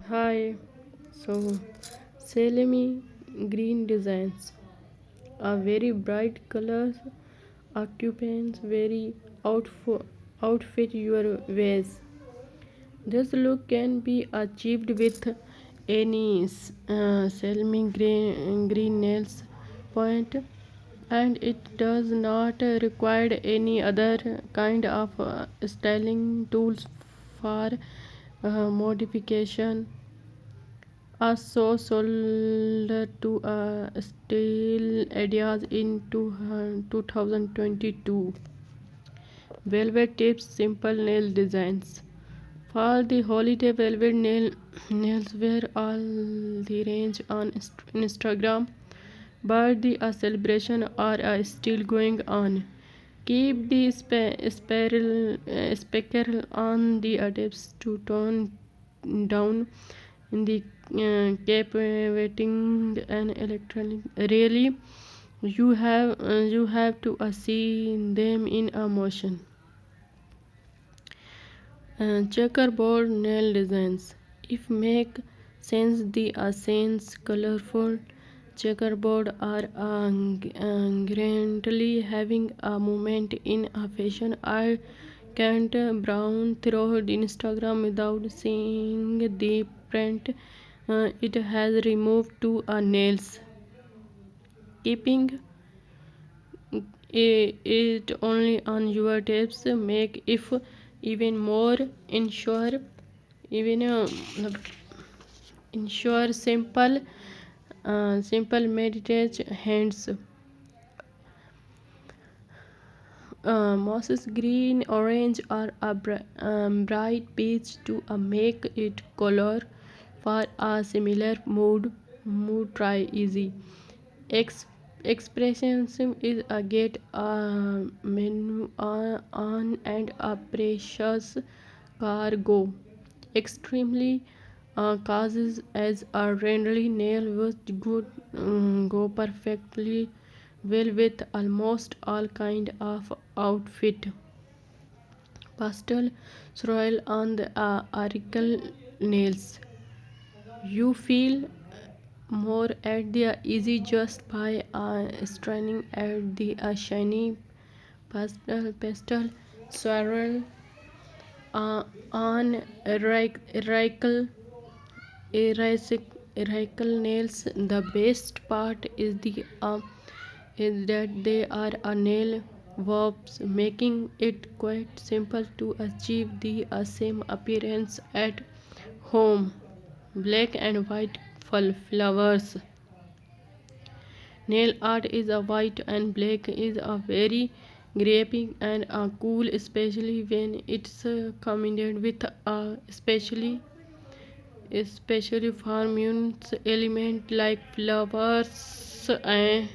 Hi, so Selemi green designs are very bright colors, occupants very outfit your ways. This look can be achieved with any Selmi green nails point, and it does not require any other kind of styling tools for modification are so sold to steel ideas in 2022. Velvet tips, simple nail designs. For the holiday, velvet nails were all the range on Instagram, but the celebration are still going on. Keep the speckle on the tips to tone down in the captivating and electronic. Really, you have to see them in a motion. Checkerboard nail designs. If make sense, the sense colorful checkerboard are currently having a moment in a fashion. I can't brown through Instagram without seeing the print. It has removed to a nails, keeping it only on your tips make if even more ensure even ensure simple meditate hands. Mosses green, orange, or a bright peach to make it color for a similar mood. Try easy. Ex- Expressionism is a get menu on and a precious cargo. Extremely causes as a friendly nail would good go perfectly well with almost all kind of outfit. Pastel swirl on the auricle nails. You feel more at the easy just by straining at the shiny pastel swirl on Erical nails. The best part is that they are a nail verbs, making it quite simple to achieve the same appearance at home. Black and white flowers. Nail art is a white and black is a very gripping and cool, especially when it's combined with especially for element like flowers and